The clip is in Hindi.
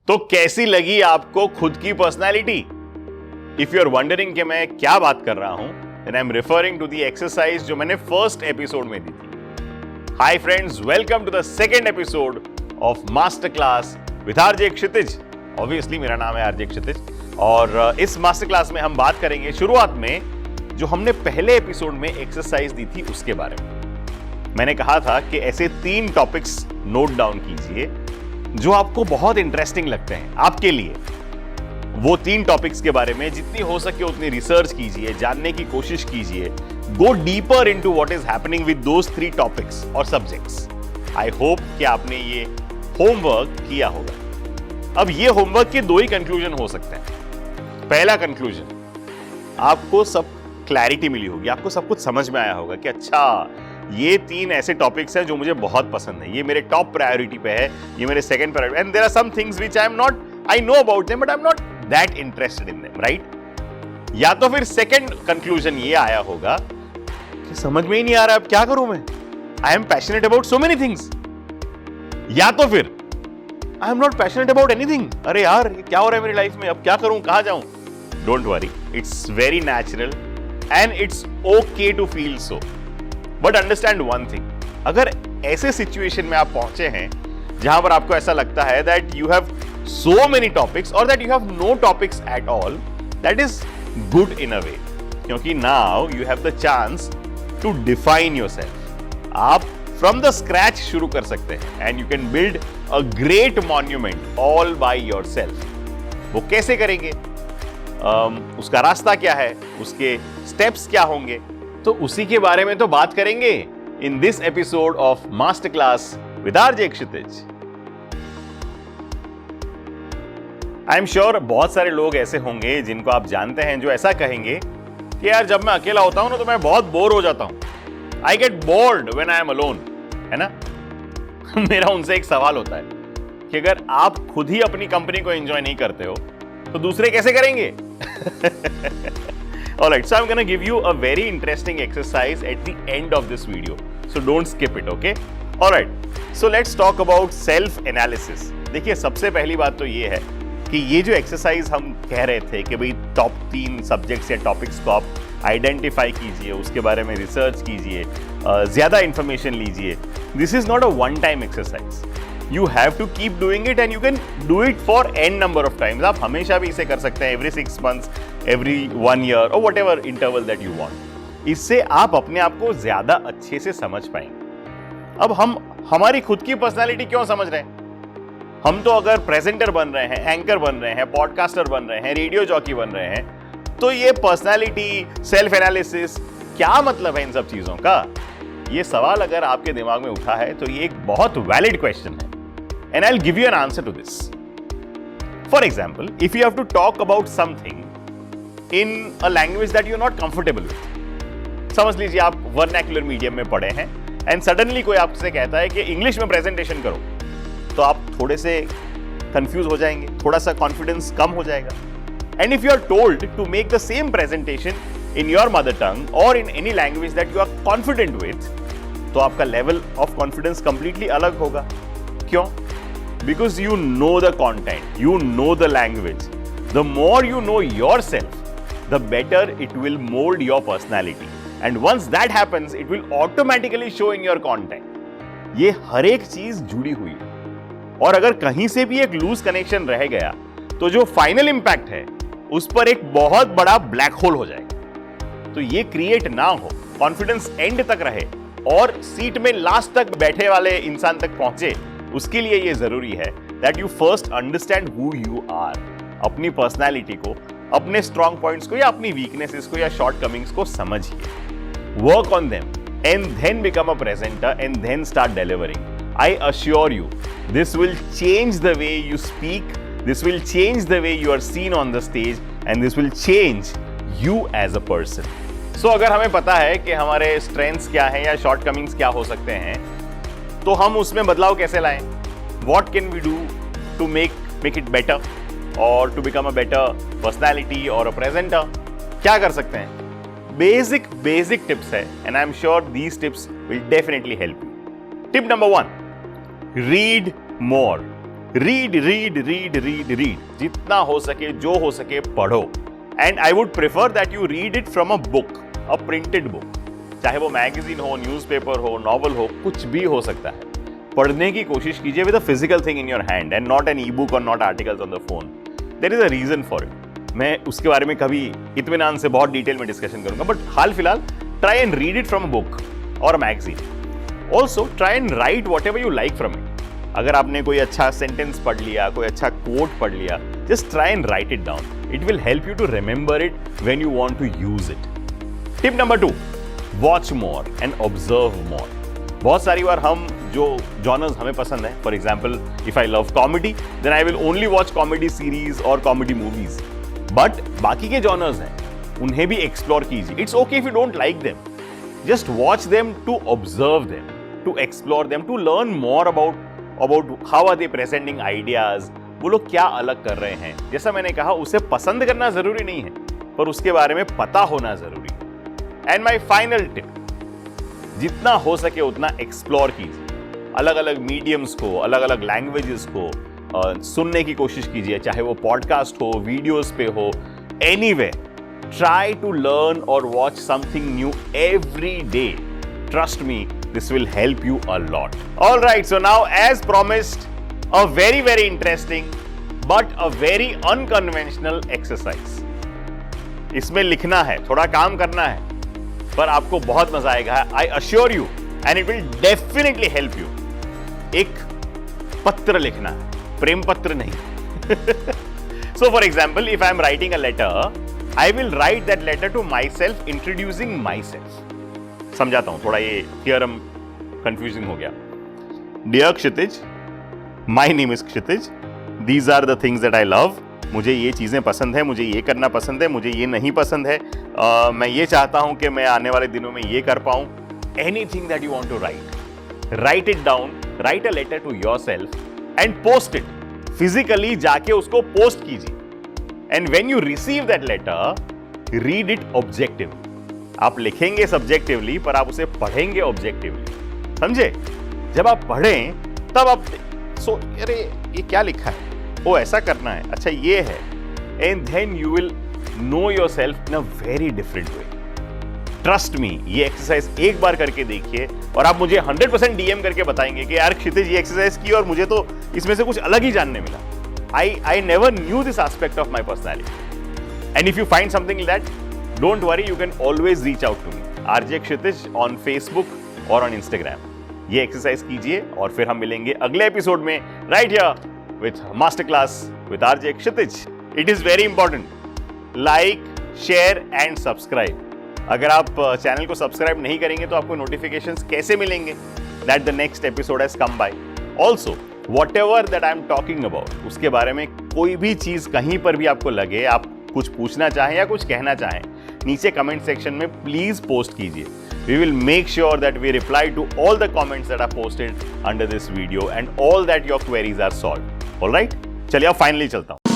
तो कैसी लगी आपको खुद की personality? If you are wondering कि मैं क्या बात कर रहा हूं, then I am referring to the exercise जो मैंने फर्स्ट एपिसोड में दी थी। Hi friends, welcome to the second episode of master class with RJ Kshitij. Obviously मेरा नाम है आरजे क्षितिज और इस मास्टर क्लास में हम बात करेंगे शुरुआत में जो हमने पहले एपिसोड में एक्सरसाइज दी थी उसके बारे में। मैंने कहा था कि ऐसे 3 टॉपिक्स नोट डाउन कीजिए जो आपको बहुत इंटरेस्टिंग लगते हैं आपके लिए। वो 3 टॉपिक्स के बारे में जितनी हो सके उतनी रिसर्च कीजिए, जानने की कोशिश कीजिए। Go deeper into what is happening with those 3 topics और सब्जेक्ट्स। आई होप कि आपने ये होमवर्क किया होगा। अब ये होमवर्क के 2 ही कंक्लूजन हो सकते हैं। पहला कंक्लूजन, आपको सब क्लैरिटी मिली होगी, आपको सब कुछ समझ में आया होगा कि अच्छा ये 3 ऐसे टॉपिक्स हैं जो मुझे बहुत पसंद है, ये मेरे टॉप प्रायोरिटी पे है, ये मेरे second priority, and there are some things which I am not, I know about them but I am not that interested in them, right? या तो फिर सेकंड कंक्लूजन ये आया होगा कि समझ में ही नहीं आ रहा अब क्या करूं मैं, I am passionate about so many things. या तो फिर आई am not passionate about anything, अरे यार ये क्या हो रहा है मेरी लाइफ में, अब क्या करूं, कहां जाऊं? Don't worry, it's very natural and it's okay to feel so. But understand one thing, अगर ऐसे सिचुएशन में आप पहुंचे हैं जहां पर आपको ऐसा लगता है that you have so many topics और that you have no topics at all, that is good in a way, क्योंकि now you have the chance to define yourself. आप फ्रॉम द स्क्रैच शुरू कर सकते हैं and you can build a great monument all by yourself. वो कैसे करेंगे, उसका रास्ता क्या है, उसके स्टेप्स क्या होंगे, तो उसी के बारे में तो बात करेंगे in this episode of master class with RJ Kshitij. I am sure बहुत सारे लोग ऐसे होंगे जिनको आप जानते हैं जो ऐसा कहेंगे कि यार जब मैं अकेला होता हूं ना तो मैं बहुत बोर हो जाता हूं, I get bored when I am alone, है ना? मेरा उनसे एक सवाल होता है कि अगर आप खुद ही अपनी कंपनी को एंजॉय नहीं करते हो तो दूसरे कैसे करेंगे? Alright, so I'm gonna give you a very interesting exercise at the end of this video, so don't skip it, okay? Alright, so let's talk about self analysis. देखिए, सबसे पहली बात तो ये है कि ये जो एक्सरसाइज हम कह रहे थे कि भाई टॉप 3 सब्जेक्ट्स या टॉपिक्स को आप आइडेंटिफाई कीजिए, उसके बारे में रिसर्च कीजिए, ज्यादा इंफॉर्मेशन लीजिए। This is not a one time exercise, you have to keep doing it and you can do it for n number of times. आप हमेशा भी इसे कर सकते हैं, every 6 months, every 1 year or whatever interval that you want. इससे आप अपने आप को ज्यादा अच्छे से समझ पाएंगे। अब हम हमारी खुद की पर्सनालिटी क्यों समझ रहे हैं? हम तो अगर प्रेजेंटर बन रहे हैं, एंकर बन रहे हैं, पॉडकास्टर बन रहे हैं, रेडियो जॉकी बन रहे हैं, तो ये पर्सनालिटी, सेल्फ एनालिसिस, क्या मतलब है इन सब चीजों का? ये सवाल अगर आपके दिमाग में उठा है तो ये एक बहुत वैलिड क्वेश्चन है and I'll give you an answer to this. For example, if you have to talk about something in a language that you're not comfortable with, समझ लीजिए आप वर्नैक्युलर मीडियम में पढ़े हैं एंड सडनली कोई आपसे कहता है कि इंग्लिश में प्रेजेंटेशन करो, तो आप थोड़े से कंफ्यूज हो जाएंगे, थोड़ा सा कॉन्फिडेंस कम हो जाएगा। And if you are told to make the same presentation in your mother tongue और in any language that you are confident with, तो आपका लेवल ऑफ कॉन्फिडेंस कंप्लीटली अलग होगा। क्यों? Because you know the content, you know the language. The more you know yourself, the better it will mold your personality. And once that happens, it will automatically show in your content. ये हर एक चीज जुड़ी हुई है और अगर कहीं से भी एक लूज कनेक्शन रह गया तो जो फाइनल इंपैक्ट है उस पर एक बहुत बड़ा ब्लैक होल हो जाएगा। तो ये क्रिएट ना हो, कॉन्फिडेंस एंड तक रहे और सीट में लास्ट तक बैठे वाले इंसान तक पहुंचे, उसके लिए ये जरूरी है that you first understand who you are. अपनी पर्सनैलिटी को, अपने स्ट्रॉन्ग पॉइंट्स को या अपनी वीकनेसेस को या शॉर्टकमिंग्स को समझिए, work on them and then become a presenter and then start delivering. I assure you this will change the way you speak, this will change the way you are seen on the stage and this will change you as a person. So अगर हमें पता है कि हमारे स्ट्रेंथ्स क्या हैं या शॉर्टकमिंग्स क्या हो सकते हैं, तो हम उसमें बदलाव कैसे लाएं? What can we do to make it better or to become a better personality or a presenter? क्या कर सकते हैं? Basic tips है and I'm sure these tips will definitely help you. Tip number 1, read more. Read read read read read, जितना हो सके, जो हो सके पढ़ो. And I would prefer that you read it from a book, a printed book. चाहे वो मैगजीन हो, न्यूज़पेपर हो, नॉवल हो, कुछ भी हो सकता है. पढ़ने की कोशिश कीजिए with a physical thing in your hand and not an e book और not articles on the phone. There is a reason for it. मैं उसके बारे में कभी इत्मीनान से बहुत डिटेल में डिस्कशन करूंगा, बट हाल फिलहाल try and read it from a book और a magazine. Also try and write whatever you like from it. अगर आपने कोई अच्छा सेंटेंस पढ़ लिया, कोई अच्छा कोट पढ़ लिया, just try and write it down. It will help you to remember it when you want to use it. Tip number 2, watch more and observe more. बहुत सारी बार हम जो जॉनर्स हमें पसंद है, for example if I love comedy then I will only watch comedy series और कॉमेडी मूवीज. बट बाकी के जॉनर्स हैं, उन्हें भी एक्सप्लोर कीजिए. It's okay if you don't like them, just watch them to observe them, to explore them, to learn more about how are they presenting ideas. वो लोग क्या अलग कर रहे हैं. जैसा मैंने कहा, उसे पसंद करना जरूरी नहीं है, पर उसके बारे में पता होना जरूरी है. एंड माई फाइनल टिप, जितना हो सके उतना एक्सप्लोर कीजिए. अलग अलग मीडियम्स को, अलग अलग लैंग्वेजेस को सुनने की कोशिश कीजिए, चाहे वो पॉडकास्ट हो, वीडियोस पे हो, एनीवे. ट्राई टू लर्न और watch something new every day. Trust me, this will help you a lot. All right, so now as promised, a very very interesting but a very unconventional exercise. इसमें लिखना है, थोड़ा काम करना है, पर आपको बहुत मजा आएगा. I assure you, and it will definitely help you. एक पत्र लिखना है, प्रेम पत्र नहीं. So for example, if I am writing a letter, I will write that letter to myself, introducing myself. समझाता हूं, थोड़ा ये थियरम कंफ्यूजिंग हो गया. Dear Kshitij, my name is Kshitij, these are the things that I love. मुझे ये चीज़ें पसंद है, मुझे ये करना पसंद है, मुझे ये नहीं पसंद है. मैं ये चाहता हूं कि मैं आने वाले दिनों में ये कर पाऊं. Anything that you want to write it down, write a letter to yourself and post it. Physically जाके उसको पोस्ट कीजिए. And when you receive that letter, read it objectively. आप लिखेंगे सब्जेक्टिवली, पर आप उसे पढ़ेंगे ऑब्जेक्टिवली. समझे? जब आप पढ़ें तब आप अरे ये क्या लिखा है, ओ ऐसा करना है, अच्छा ये है. And then you will know yourself in a very different way. Trust me, ये एक्सरसाइज एक बार करके देखिए और आप मुझे 100% डीएम करके बताएंगे कि यार क्षितिज ये एक्सरसाइज की और मुझे तो इसमें से कुछ अलग ही जानने मिला. I never knew this aspect of my personality. And if you find something like that, don't worry, you can always reach out to me, RJ Kshitij on Facebook और ऑन इंस्टाग्राम. ये एक्सरसाइज कीजिए और फिर हम मिलेंगे अगले एपिसोड में, right here with master class with RJ Kshitij. It is very important, like, share and subscribe. अगर आप चैनल को सब्सक्राइब नहीं करेंगे तो आपको नोटिफिकेशंस कैसे मिलेंगे that the next episode has come by. Also whatever that I am talking about, उसके बारे में कोई भी चीज कहीं पर भी आपको लगे, आप कुछ पूछना चाहें या कुछ कहना चाहें, नीचे कमेंट सेक्शन में प्लीज पोस्ट कीजिए. We will make sure that we reply to all the comments that are posted under this video and all that your queries are solved. All right? चलिए अब फाइनली चलता हूं.